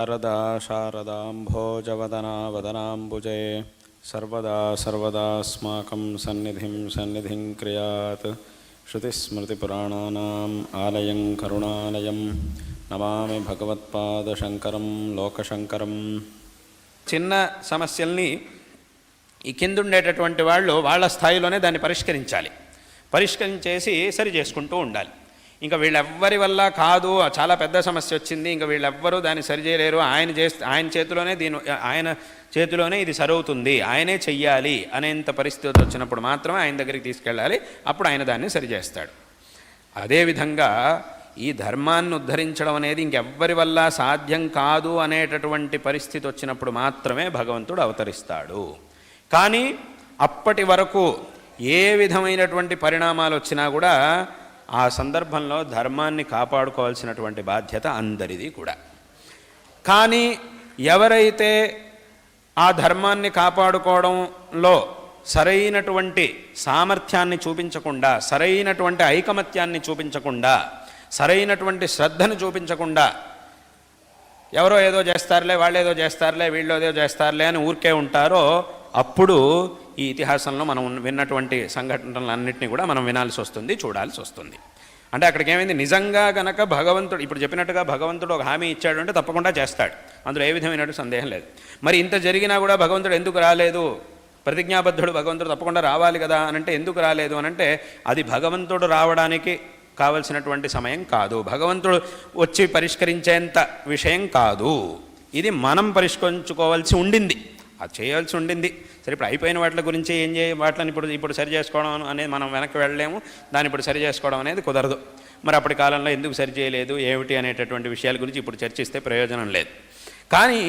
శారదా శారదాంభోజవదనా వదనాంబుజే సర్వదా సర్వదాస్మాకం సన్నిధిం క్రియాత్. శృతిస్మృతిపురాణానాం ఆలయం కరుణాలయం నమామి భగవత్పాదశంకరం లోకశంకరం. చిన్న సమస్యల్ని ఈ కిందుండేటటువంటి వాళ్ళు వాళ్ళ స్థాయిలోనే దాన్ని పరిష్కరించేసి సరి చేసుకుంటూ ఉండాలి. ఇంకా వీళ్ళెవ్వరి వల్ల కాదు, చాలా పెద్ద సమస్య వచ్చింది, ఇంకా వీళ్ళెవ్వరూ దాన్ని సరిచేయలేరు, ఆయన చేతిలోనే ఇది సరవుతుంది, ఆయనే చెయ్యాలి అనేంత పరిస్థితి వచ్చినప్పుడు మాత్రమే ఆయన దగ్గరికి తీసుకెళ్ళాలి. అప్పుడు ఆయన దాన్ని సరిచేస్తాడు. అదేవిధంగా ఈ ధర్మాన్ని ఉద్ధరించడం అనేది ఇంకెవ్వరి వల్ల సాధ్యం కాదు అనేటటువంటి పరిస్థితి వచ్చినప్పుడు మాత్రమే భగవంతుడు అవతరిస్తాడు. కానీ అప్పటి వరకు ఏ విధమైనటువంటి పరిణామాలు వచ్చినా కూడా ఆ సందర్భంలో ధర్మాన్ని కాపాడుకోవాల్సినటువంటి బాధ్యత అందరిది కూడా. కానీ ఎవరైతే ఆ ధర్మాన్ని కాపాడుకోవడంలో సరైనటువంటి సామర్థ్యాన్ని చూపించకుండా, సరైనటువంటి ఐకమత్యాన్ని చూపించకుండా, సరైనటువంటి శ్రద్ధను చూపించకుండా ఎవరో ఏదో చేస్తారులే, వాళ్ళు ఏదో చేస్తారులే, వీళ్ళు ఏదో చేస్తారులే అని ఊరికే ఉంటారో అప్పుడు ఈ ఇతిహాసంలో మనం విన్నటువంటి సంఘటనలన్నింటినీ కూడా మనం వినాల్సి వస్తుంది, చూడాల్సి వస్తుంది. అంటే అక్కడికి ఏమైంది, నిజంగా కనుక భగవంతుడు ఇప్పుడు చెప్పినట్టుగా భగవంతుడు ఒక హామీ ఇచ్చాడు అంటే తప్పకుండా చేస్తాడు, అందులో ఏ విధమైనటువంటి సందేహం లేదు. మరి ఇంత జరిగినా కూడా భగవంతుడు ఎందుకు రాలేదు, ప్రతిజ్ఞాబద్ధుడు భగవంతుడు తప్పకుండా రావాలి కదా అనంటే ఎందుకు రాలేదు అనంటే అది భగవంతుడు రావడానికి కావలసినటువంటి సమయం కాదు, భగవంతుడు వచ్చి పరిష్కరించేంత విషయం కాదు. ఇది మనం పరిష్కరించుకోవాల్సి ఉండింది, అది చేయాల్సి ఉండింది. సరే, ఇప్పుడు అయిపోయిన వాటి గురించి వాటిని ఇప్పుడు సరి చేసుకోవడం అనేది మనం వెనక్కి వెళ్ళలేము, దాన్ని ఇప్పుడు సరి చేసుకోవడం అనేది కుదరదు. మరి అప్పటి కాలంలో ఎందుకు సరి చేయలేదు ఏమిటి అనేటటువంటి విషయాల గురించి ఇప్పుడు చర్చిస్తే ప్రయోజనం లేదు. కానీ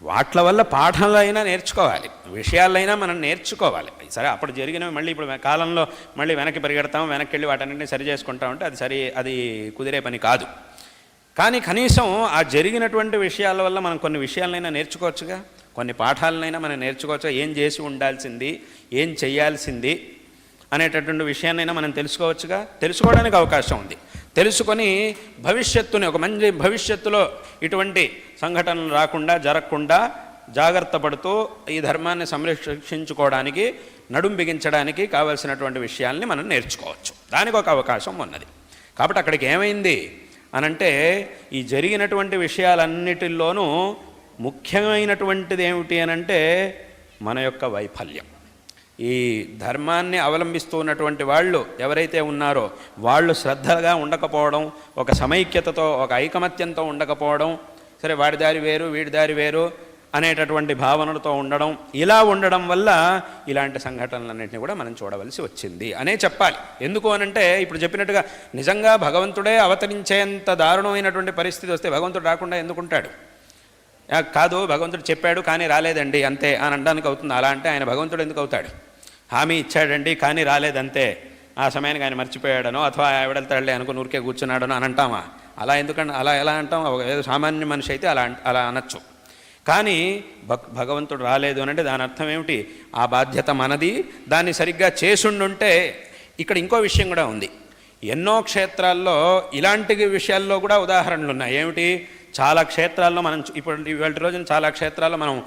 వాట్ల వల్ల పాఠాలైనా నేర్చుకోవాలి, విషయాలైనా మనం నేర్చుకోవాలి. సరే, అప్పుడు జరిగినవి మళ్ళీ ఇప్పుడు కాలంలో మళ్ళీ వెనక్కి పరిగెడతాం, వెనక్కి వెళ్ళి వాటన్నింటినీ సరి చేసుకుంటామంటే అది కుదిరే పని కాదు. కానీ కనీసం ఆ జరిగినటువంటి విషయాల వల్ల మనం కొన్ని విషయాలైనా నేర్చుకోవచ్చుగా, కొన్ని పాఠాలనైనా మనం నేర్చుకోవచ్చు. ఏం చేసి ఉండాల్సింది, ఏం చేయాల్సింది అనేటటువంటి విషయాన్నైనా మనం తెలుసుకోవచ్చుగా, తెలుసుకోవడానికి అవకాశం ఉంది. తెలుసుకొని భవిష్యత్తుని, ఒక మంచి భవిష్యత్తులో ఇటువంటి సంఘటనలు రాకుండా జరగకుండా జాగ్రత్త పడుతూ ఈ ధర్మాన్ని సంరక్షించుకోవడానికి, నడుం బిగించడానికి కావలసినటువంటి విషయాల్ని మనం నేర్చుకోవచ్చు. దానికి ఒక అవకాశం ఉన్నది. కాబట్టి అక్కడికి ఏమైంది అనంటే ఈ జరిగినటువంటి విషయాలన్నిటిల్లోనూ ముఖ్యమైనటువంటిది ఏమిటి అనంటే మన యొక్క వైఫల్యం. ఈ ధర్మాన్ని అవలంబిస్తూ ఉన్నటువంటి వాళ్ళు ఎవరైతే ఉన్నారో వాళ్ళు శ్రద్ధగా ఉండకపోవడం, ఒక సమైక్యతతో, ఒక ఐకమత్యంతో ఉండకపోవడం, సరే వాడి దారి వేరు వీడి దారి వేరు అనేటటువంటి భావనలతో ఉండడం, ఇలా ఉండడం వల్ల ఇలాంటి సంఘటనలన్నింటినీ కూడా మనం చూడవలసి వచ్చింది అనే చెప్పాలి. ఎందుకు అనంటే ఇప్పుడు చెప్పినట్టుగా నిజంగా భగవంతుడే అవతరించేంత దారుణమైనటువంటి పరిస్థితి వస్తే భగవంతుడు రాకుండా ఎందుకుంటాడు? కాదు, భగవంతుడు చెప్పాడు కానీ రాలేదండి అంతే అని అనడానికి అవుతుంది. అలా అంటే ఆయన భగవంతుడు ఎందుకు అవుతాడు? హామీ ఇచ్చాడండి కానీ రాలేదంతే, ఆ సమయానికి ఆయన మర్చిపోయాడనో అథవా ఎవడెళ్తాడులే అనుకుని ఊరికే కూర్చున్నాడనో అని అంటామా? అలా ఎందుకంటే అలా ఎలా అంటాం? ఏదో సామాన్య మనిషి అయితే అలా అనొచ్చు. కానీ భగవంతుడు రాలేదు అనంటే దాని అర్థం ఏమిటి? ఆ బాధ్యత మనది, దాన్ని సరిగ్గా చేసుండుంటే. ఇక్కడ ఇంకో విషయం కూడా ఉంది. ఎన్నో క్షేత్రాల్లో ఇలాంటి విషయాల్లో కూడా ఉదాహరణలు ఉన్నాయి. ఏమిటి? చాలా క్షేత్రాల్లో మనం ఇప్పుడు ఇవాళ రోజున చాలా క్షేత్రాల్లో మనం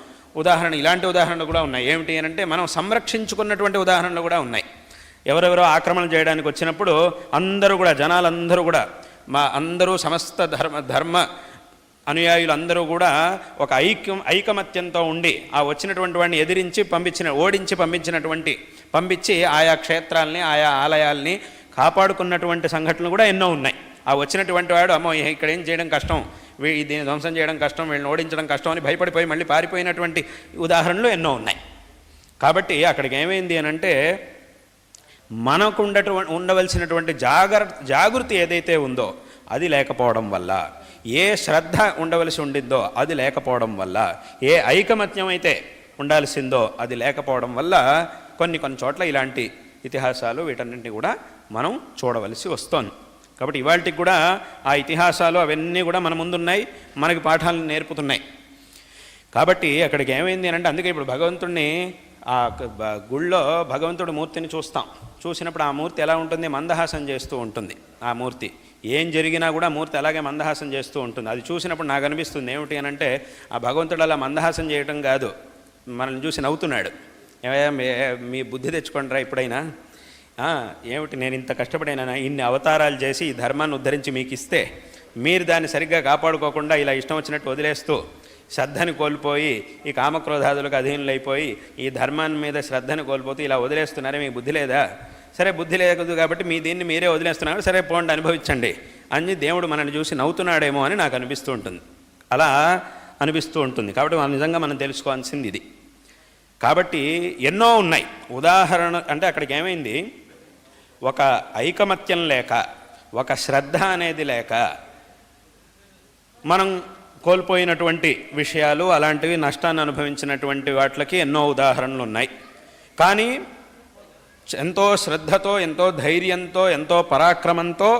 ఇలాంటి ఉదాహరణలు కూడా ఉన్నాయి. ఏమిటి అంటే మనం సంరక్షించుకున్నటువంటి ఉదాహరణలు కూడా ఉన్నాయి. ఎవరెవరో ఆక్రమణ చేయడానికి వచ్చినప్పుడు అందరూ కూడా, జనాలందరూ కూడా, అందరూ సమస్త ధర్మ అనుయాయులు అందరూ కూడా ఒక ఐకమత్యంతో ఉండి ఆ వచ్చినటువంటి వాడిని ఓడించి పంపించి ఆయా క్షేత్రాలని, ఆయా ఆలయాల్ని కాపాడుకున్నటువంటి సంఘటనలు కూడా ఎన్నో ఉన్నాయి. ఆ వచ్చినటువంటి వాడు అమ్మో ఇక్కడ ఏం చేయడం కష్టం, దీన్ని ధ్వంసం చేయడం కష్టం, వీళ్ళని ఓడించడం కష్టం అని భయపడిపోయి మళ్ళీ పారిపోయినటువంటి ఉదాహరణలు ఎన్నో ఉన్నాయి. కాబట్టి అక్కడికి ఏమైంది అనంటే మనకు ఉండవలసినటువంటి జాగృతి ఏదైతే ఉందో అది లేకపోవడం వల్ల, ఏ శ్రద్ధ ఉండవలసి ఉండిందో అది లేకపోవడం వల్ల, ఏ ఐకమత్యం అయితే ఉండాల్సిందో అది లేకపోవడం వల్ల కొన్ని చోట్ల ఇలాంటి ఇతిహాసాలు వీటన్నింటినీ కూడా మనం చూడవలసి వస్తోంది. కాబట్టి ఇవాళకి కూడా ఆ ఇతిహాసాలు అవన్నీ కూడా మన ముందున్నాయి, మనకి పాఠాలను నేర్పుతున్నాయి. కాబట్టి అక్కడికి ఏమైంది అంటే అందుకే ఇప్పుడు భగవంతుడిని ఆ గుళ్ళో భగవంతుడి మూర్తిని చూస్తాం. చూసినప్పుడు ఆ మూర్తి ఎలా ఉంటుంది? మందహాసం చేస్తూ ఉంటుంది ఆ మూర్తి. ఏం జరిగినా కూడా మూర్తి అలాగే మందహాసం చేస్తూ ఉంటుంది. అది చూసినప్పుడు నాకు అనిపిస్తుంది ఏమిటి అని అంటే, ఆ భగవంతుడు అలా మందహాసం చేయటం కాదు, మనల్ని చూసి నవ్వుతున్నాడు. మీ బుద్ధి తెచ్చుకోండిరా ఇప్పుడైనా, ఏమిటి నేను ఇంత కష్టపడినా ఇన్ని అవతారాలు చేసి ఈ ధర్మాన్ని ఉద్ధరించి మీకు ఇస్తే మీరు దాన్ని సరిగ్గా కాపాడుకోకుండా ఇలా ఇష్టం వచ్చినట్టు వదిలేస్తూ శ్రద్ధని కోల్పోయి ఈ కామక్రోధాదులకు అధీనులైపోయి ఈ ధర్మాన్ని మీద శ్రద్ధని కోల్పోతూ ఇలా వదిలేస్తున్నారే, మీకు బుద్ధి లేదా? సరే బుద్ధి లేదు కాబట్టి మీ దీన్ని మీరే వదిలేస్తున్నారు, సరే పోండి అనుభవించండి అని దేవుడు మనల్ని చూసి నవ్వుతున్నాడేమో అని నాకు అనిపిస్తూ ఉంటుంది. అలా అనిపిస్తూ ఉంటుంది. కాబట్టి నిజంగా మనం తెలుసుకోవాల్సింది ఇది. కాబట్టి ఎన్నో ఉన్నాయి ఉదాహరణ. అంటే అక్కడికి ఏమైంది, ఒక ఐకమత్యం లేక, ఒక శ్రద్ధ అనేది లేక మనం కోల్పోయినటువంటి విషయాలు, అలాంటివి నష్టాన్ని అనుభవించినటువంటి వాటికి ఎన్నో ఉదాహరణలు ఉన్నాయి. కానీ ఎంతో శ్రద్ధతో, ఎంతో ధైర్యంతో, ఎంతో పరాక్రమంతో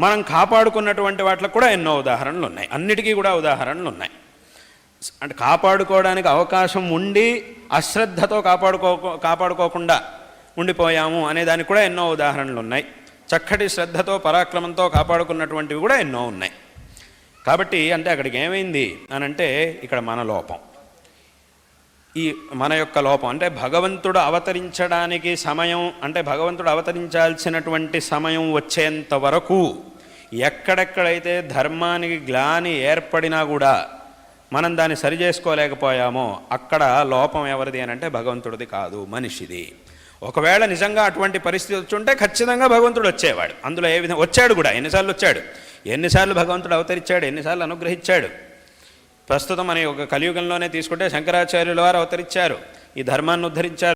మనం కాపాడుకున్నటువంటి వాటికి కూడా ఎన్నో ఉదాహరణలు ఉన్నాయి. అన్నిటికీ కూడా ఉదాహరణలు ఉన్నాయి. అంటే కాపాడుకోవడానికి అవకాశం ఉండి అశ్రద్ధతో కాపాడుకోకుండా ఉండిపోయాము అనే దానికి కూడా ఎన్నో ఉదాహరణలు ఉన్నాయి. చక్కటి శ్రద్ధతో పరాక్రమంతో కాపాడుకున్నటువంటివి కూడా ఎన్నో ఉన్నాయి. కాబట్టి అంటే అక్కడికి ఏమైంది అని అంటే, ఇక్కడ మన లోపం, ఈ మన యొక్క లోపం అంటే భగవంతుడు అవతరించడానికి సమయం, అంటే భగవంతుడు అవతరించాల్సినటువంటి సమయం వచ్చేంత వరకు ఎక్కడెక్కడైతే ధర్మానికి గ్లాని ఏర్పడినా కూడా మనం దాన్ని సరిచేసుకోలేకపోయామో అక్కడ లోపం ఎవరిది అని అంటే భగవంతుడిది కాదు, మనిషిది. ఒకవేళ నిజంగా అటువంటి పరిస్థితి వచ్చుంటే ఖచ్చితంగా భగవంతుడు వచ్చేవాడు. అందులో ఏ విధంగా వచ్చాడు కూడా, ఎన్నిసార్లు వచ్చాడు, ఎన్నిసార్లు భగవంతుడు అవతరించాడు, ఎన్నిసార్లు అనుగ్రహించాడు. ప్రస్తుతం మన ఒక కలియుగంలోనే తీసుకుంటే శంకరాచార్యుల వారు అవతరించారు, ఈ ధర్మాన్ని ఉద్ధరించారు.